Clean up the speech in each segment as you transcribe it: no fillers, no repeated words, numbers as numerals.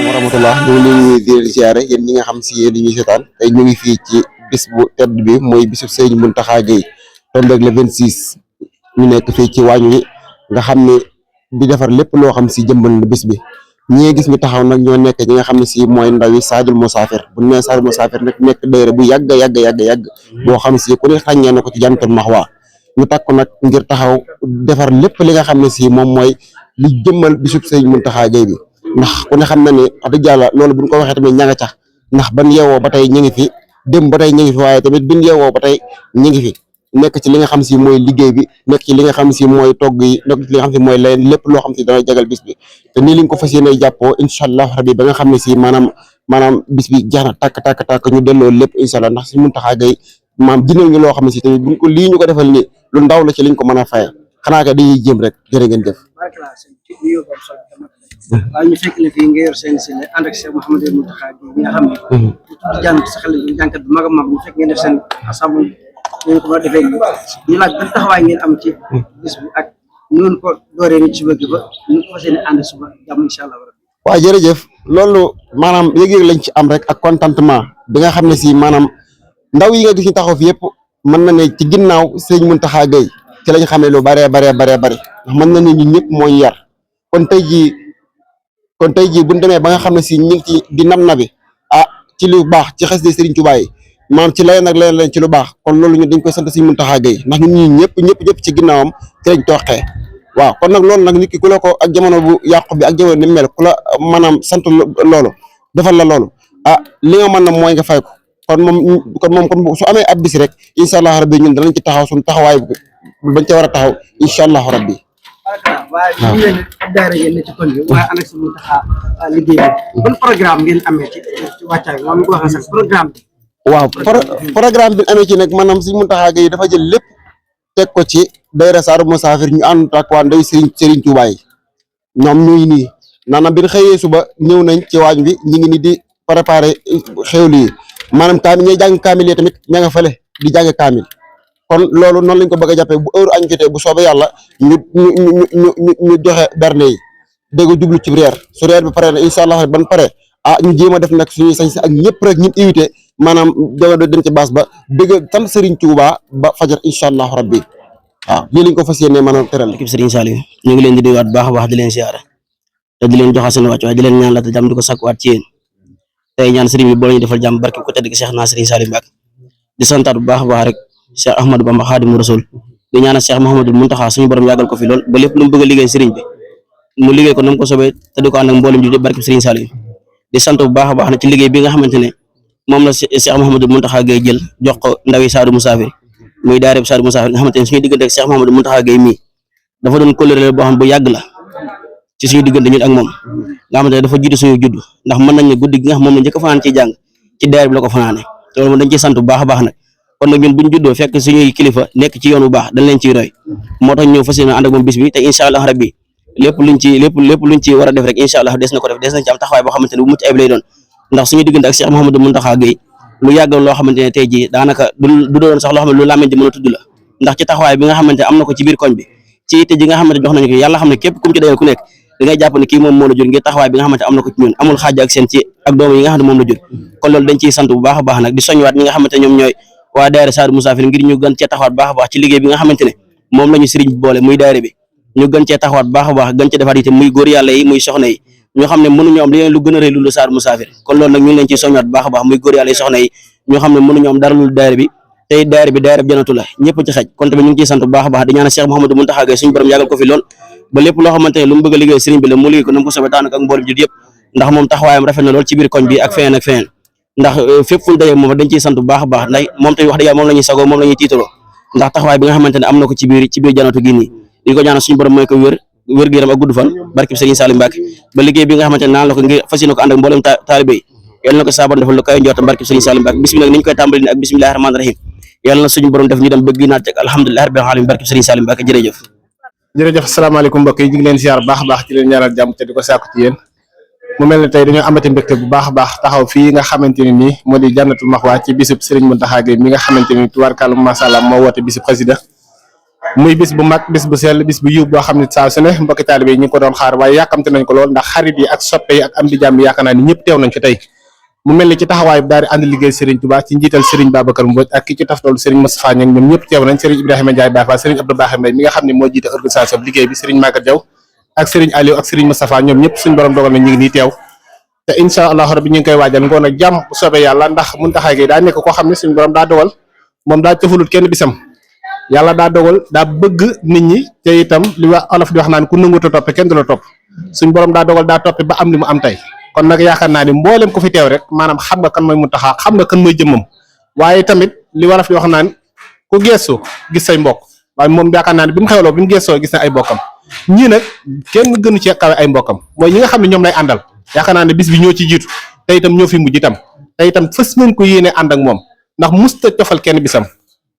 warahmatullah ñu ngi leen di leen ziaré yéen ñi nga xam si yéen ñuy seetaan tey ñu ngi fii ci bis bu tedd bi mooy bisu Serigne Mountakha Gueye tombeeg le 26 ñu nekk fii ci waañ wi nga xam ne di defar lépp loo xam si jëmbal na bis bi ñi nga gis mi taxaw nag ñoo nekk ñi nga xam ne si mooy ndawi Sadul Musafir bu ñu nee Sadul Musafir nag nekk dayra bu yàgg boo xam si ku ne xàññee na ko ci Jannatul Mahwa ñu takku nag ngir taxaw defar lépp li nga xam ne si moom mooy li jëmmal bisub Serigne Mountakha Gueye bi ndax ku ne xam na ne wax dëgg yàlla loolu buñ ko waxee tamit ña nga ca ndax ban yeewoo ba tey ñu ngi fi dem ba tey ñu ngi fi waaye tamit bin yeewoo ba tey ñu ngi fi nekk ci li nga xam si mooy liggéey bi nekk ci li nga xam si mooy togg yi nekk ci li nga xam si mooy leen lépp loo xam si dana jagal bis bi te nii liñ ko fas yéene jàppoo incha allah rabbi ba nga xam ne si maanaam bis bi jeex na tàkk ñu delloo lépp incha allah ndax si Mountakha Gueye maam jinal ñu loo xam ne si tamit buñ ko lii ñu ko defal nii lu ndaw la ci liñ ko mën a faye xanaa ka dañuy jéem rek jërë ngeen jëf. waaw ñu fekk la fii nga yor seen si ànd ak Cheikh Mouhamadou Mountakha Gueye bi nga xam ne di jàng saxal jànkat bu mag a mag ñu fekk ngeen def seen assemblée ngeen ko mën a defee ñu laaj ban taxawaay ngeen am ci bis bi ak noonu ko dooree ni ci suba gi ba ñu fas yéene ànd suba jàmm incha allah. waaw jërëjëf loolu maanaam yëg-yëg lañ ci am rek ak contentement bi nga xam ne si maanaam ndaw yi nga gis ñu taxaw fi yëpp mën na ne ci ginnaaw Serigne Mountakha Gueye ci lañ xamee lu bare ndax mën na ne ñun ñëpp mooy yar kon tey jii bu ñu demee ba nga xam ne si ñu ngi ci di nam nabi ci lu baax ci xes de Serigne Touba yi maanaam ci leneen ak leneen ci lu baax kon loolu ñu dañ koy sant Serigne Mountakha Gueye ndax ñun ñii ñëpp ci ginnaawam ci lañ tooxee waaw kon nag loolu nag nit ki ku la ko ak jamono bu yàqu bi ak jamono ni mel ku la maanaam sant loolu defal la loolu li nga mën na mooy nga fay ko kon moom su amee ab bis rek incha allah rabbi ñun danañ ci taxaw suñu taxawaay bañ ca war a taxaw incha allah rabbi. waaye ñu ngi leen ab daayira ngeen ne ci koñ bi waaye ànd ak Serigne Mountakha liggéey bi ban programme ngeen amee ci wàccaay moom mi ko waxee sax programme bi. waaw programme bi amee ci nag maanaam Serigne Mountakha Gueye dafa jël lépp teg ko ci daayira Sadul Musafir ñu ànd ak waa ndey Serigne Touba yi ñoom ñuy nii naanaam bi ñu xëyee suba ñëw nañ ci waañ bi ñu ngi ni di préparer xewlu yi maanaam kaamil ñooy jàng kaamil yi tamit ña nga fële di jàng kaamil kon loolu noonu lañ ko bëgg a jàppee bu heure añ jotee bu soobee yàlla ñu joxe berne yi dégg jublu ci reer su reer bi pare na incha allah ban pare ñu jéem a def nag suñuy sañ ak ñëpp rek ñu invité maanaam jamono dem ci baas ba dégg tam Serigne Touba ba fajar incha allah rabbi waaw lii lañ ko fas yéene maanaam teral équipe Serigne Saliou ñu ngi leen di nuyuwaat baax a baax di leen siyaare te di leen joxa seen wàcc waaye di leen ñaan la te jàmm di ko sakkuwaat ci yéen tey ñaan Serigne bi boo ñu defal jàmm barke ko tedd gi Cheikh na Serigne Saliou Mbacké di santaat bu baax a baax rek Cheikh Ahmadou Bamba Khadimu Rasul di ñaanal Cheikh Mouhamadou Mountakha suñu borom yàggal ko fi lool ba lépp lu mu bëgg a liggéey Serigne bi mu liggéey ko nam ko sobee te di ko ànd ak mboolem di barke Serigne Saliou di sant bu baax a baax na ci liggéey bi nga xamante ne moom la Cheikh Mouhamadou Mountakha Gueye jël jox ko ndawi Sadul Musafir muy daayira Saadu Musaafir nga xamante ne suñu diggante ak Cheikh Mouhamadou Mountakha Gueye mii dafa doon kóllëre boo xam bu yàgg la ci suñu diggante ñun ak moom nga xamante ne dafa jiitu suñu judd ndax mën nañ ne guddi gi nga xam moom la njëkk a fanaan ci jàng ci daayira bi la ko fanaane te loolu moom dañ ciy sant bu baax a baax nag kon nag ñun buñ juddoo fekk suñuy kilifa nekk ci yoon bu baax dañ leen ciy roy moo tax ñëw fas yéene ànd ak moom bis bi te incha allah rabbi lépp luñ ci war a def rek incha allah des na ko def des nañ ci am taxawaay boo xamante ne bu mucc ayib lay doon ndax suñu diggante ak Cheikh Mouhamadou Mountakha Gueye lu yàgg loo xamante ne tey jii daanaka du doon sax loo xam ne lu làmmiñ di mën a tudd la ndax ci taxawaay bi nga xamante am na ko ci biir koñ bi ci itte ji nga xamante jox nañu ko yàlla xam ne képp kum ci dayal ku nekk da ngay jàpp ne kii moom moo la jur ngir taxawaay bi nga xamante am na ko ci ñun amul xaaj ak seen ci ak doom yi nga xam ne moom la jur kon loolu dañ ciy sant bu baax a baax nag di soñwaat ñi nga xamante ñoom ñooy waa daayira Saadu Musaafir ngir ñu gën cee taxawaat baax a baax ci liggéey bi nga xamante ne moom la ñu sëriñ bi boole muy daayira bi ñu gën cee taxawaat baax a baax gën cee defaat itam muy góor yàlla yi muy soxna yi ñoo xam ne mënuñu am leneen lu gën a rëy lu Saadu Musaafir kon loolu nag ñu ngi leen ciy soñwaat baax a baax muy góor yàlla yi soxna yi ñoo xam ne mënuñu am dara lu daayira bi tey daayira bi janatu la ñëpp ci xej kon tamit ñu ngi ciy sant bu baax a baax di ñaanal Cheikh Mouhamadou Mountakha Gueye suñu borom yàggal ko fi lool ba lépp loo xamante ne lu mu bëgg a liggéey sëriñ bi la mu liggéey ko na mu ko soobee daanaka ak mboolem jut yëpp ndax moom taxawaayam rafet na lool ci biir koñ bi ak feneen ndax fépp fu ñu dajee moom dañ ciy sant bu baax a baax ndax moom tamit wax dëgg yàlla moom la ñuy sagoo moom la ñuy tiitaroo ndax taxawaay bi nga xamante ne am na ko ci biir janatu gi nii di ko ñaanal suñu borom mooy ko wér gu yaram ak gudd fan barke bi Serigne Salim Mbacke ba liggéey bi nga xamante ne naan la ko ngir fas yéene ko ànd ak mboolem taalibe yi yàlla na ko saaban defal lu koy njortam barke bi Serigne Salim Mbacke bismillah ni ñu koy tàmbali ni ak bismillahi rahmaani rahim yàlla na suñu borom def ñu dem bëgg naat ak alhamdulillahi rabbil alamin barke bi Serigne Salim Mbacke jërëjëf asalaamaaleykum mbokk yi ñu ngi leen ziar baax a baax ci leen ñaanal jàmm te di ko sàkku ci yéen mu mel ne tey dañoo amati mbégte bu baax a baax taxaw fii nga xamante ne nii moo di Jannatul Maxwa ci bisub Serigne Mountakha Gueye mi nga xamante ni tubaarkàlla masha Allah moo woote bisub xasida muy bis bu mag bis bu sell bis bu yiw boo xam ne saa su ne mbokki taalibe yi ñu ngi ko doon xaar waaye yàkkamte nañ ko lool ndax xarit yi ak soppe yi ak am di jàmm yaakaar naa ni ñëpp teew nañ fi tey mu mel ni ci taxawaay bi daal di ànd liggéey Serigne Touba ci njiital Serigne Babacar Mbodj ak ki ci taftalu Serigne Moustapha Niang ñoom ñëpp teew nañ Serigne Ibrahima Ndiaye Baye Fall Serigne Abdou Bakhe Mbaye mi nga xam ne moo jiite organisation bi liggéey bi Serigne Maguette Diaw ak Serigne Aliou ak Serigne Moustapha ñoom ñëpp suñu borom dogal na ñu ngi nii teew te incha allah rabbi ñu ngi koy waajal ngoon ak jàmm bu soobee yàlla ndax Mountakha Gueye daa nekk koo xam ne suñu borom daa dogal moom daa cëfalut kenn bisam yàlla daa dogal daa bëgg nit ñi te itam li wax olof di wax naan ku nanguta toppe kenn du la topp suñu borom daa dogal daa toppe ba am li mu am tey kon nag yaakaar naa ni mboolem ko fi teew rek maanaam xam nga kan mooy Mountakha xam nga kan mooy jëmmam waaye tamit li wolof di wax naan ku geesoo gis say mbokk waaye moom yaakaar naa ne bi mu xewloo bi mu geesoo gis na ay mbokkam ñii nag kenn gënu ci kawe ay mbokkam mooy ñi nga xam ne ñoom lay àndal yaakaar naa ne bis bi ñoo ci jiitu te itam ñoo fi mujj itam te itam fës nañ ko yéene ànd ak moom ndax musta cofal kenn bisam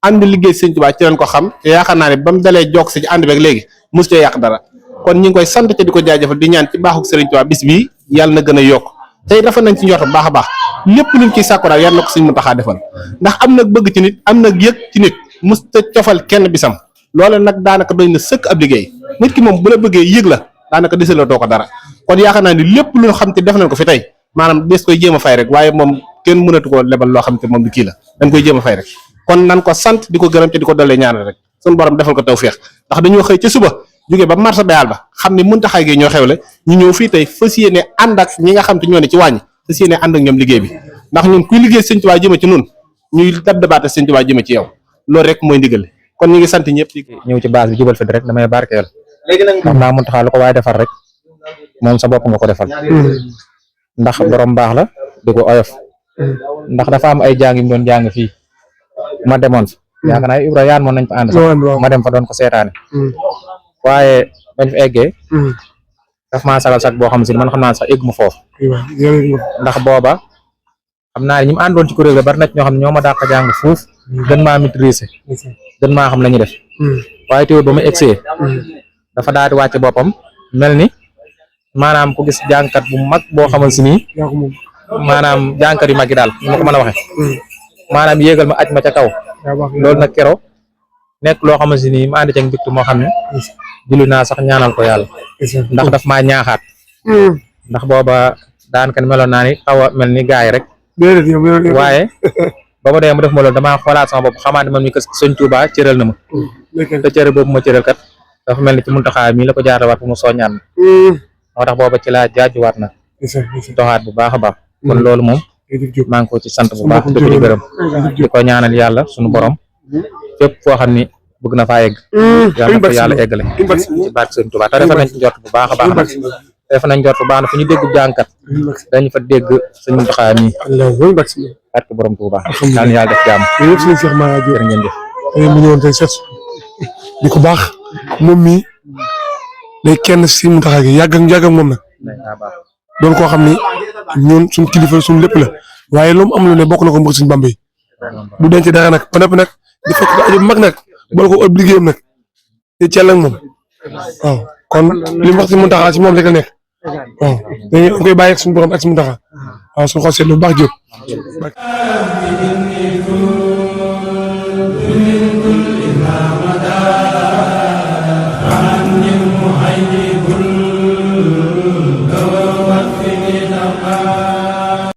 ànd liggéey Sëñ Tuubaa ci leen ko xam te yaakaar naa ne ba mu dalee jokk si ci ànd beeg léegi mus cee yàq dara kon ñi ngi koy sant te di ko jaajëfal di ñaan ci baaxuk Sëriñ Tuubaa bis bi yàlla na gën a yokk tey dafa nañ ci njort bu baax a baax lépp luñ ciy sàkku daal yàlla na ko Sëñ Mountakha defal ndax am nag bëgg ci nit am nag yëg ci nit musta cofal kenn bisam loole nag daanaka doy na sëkk ab liggéey nit ki moom bu la bëggee yëg la daanaka desaloo doo ko dara kon yaakaar naa ni lépp lu xam te def nañ ko fi tey maanaam des koy jéem a fay rek waaye moom kenn mënatu ko lebal loo xam te moom bi kii la dañ koy jéem a fay rek kon nan ko sant di ko gërëm te di ko dollee ñaanal rek suñu borom defal ko tawfeex ndax dañoo xëy ca suba jógee ba marché bayal ba xam ne Mountakha Gueye ñoo xewle ñu ñëw fii tey fas yéene ànd ak ñi nga xam te ñoo ne ci wàññi fas yéene ànd ak ñoom liggéey bi ndax ñun kuy liggéey Sëñ Tuubaa jëme ci nun ñuy dab dabaate Sëñ Tuubaa jëme ci yow loolu rek mooy ndigal kon ñu ngi sant ñëpp ñëw ci base bi jubal fi rek damay barkeel xam naa Mountakha lu ko waaye defar rek moom sa bopp nga ko defal ndax borom baax la di ko oyof ndax dafa am ay jàng yu mu doon jàng fii ma demoon fa yaakaar naa Ibra yaan moon nañ fa ànd sax ma dem fa doon ko seetaane waaye bañ fa eggee daf maa sagal sax boo xam si man xam naa sax egg mu foofu ndax booba xam naa ne ñi mu àndoon ci kuréel ga bari na ñoo xam ne ñoo ma dàq jàng fuuf gën maa maîtriser gën maa xam la ñuy def waaye teewul ba ma egsee dafa daal di wàcce boppam mel ni maanaam ku gis jàngkat bu mag boo xamal si nii maanaam jàngkat yu mag yi daal ni ma ko mën a waxee maanaam yéegal ma aj ma ca kaw loolu nag kero nekk loo xamal si nii ma ànd ceeg mbégte moo xam ne julli naa sax ñaanal ko yàlla ndax daf maa ñaaxaat ndax booba daanaka meloon naa ni xaw a mel ni gaay rek waaye ba ma demee mu def ma loolu damaa xoolaat sama bopp xamaat ne man mi ko Sëñ Tuubaa cëral na ma te cëral boobu ma cëral kat dafa mel ni ci Mountakha mii la ko jaaralewaat fu mu soññaan moo tax booba ci laa jaajuwaat nag doxaat bu baax a baax kon loolu moom maa ngi ko ci sant bu baax di ko ci gërëm di ko ñaanal yàlla suñu borom fépp foo xam ni bëgg na faa egg yàlla na ko yàlla eggale ci barke Sëñ Tuubaa te defe nañ ci njort bu baax a baax nag defe nañ njort bu baax na fu ñu dégg jàngkat dañu fa dégg Sëñ Mountakha mii barke borom Tuubaa yàlla na yàlla def jàmm jërë ngeen jëf tey mu ñëwoon tey seet di ko baax moom mii day kenn si mu taxaw gi yàgg ak moom nag doon koo xam ni ñun suñ kilifa suñ lépp la waaye lu mu am lu ne bokk na ko mbokk suñ Bamba yi du denc dara nag ba noppi nag di fekk ba aju mag nag boole ko obligé am nag di cell ak moom waaw kon li mu wax si mu taxaw si moom rek la nekk waaw dañu koy bàyyi ak suñu borom ak si mu taxaw waaw suñu xol seet lu baax jóg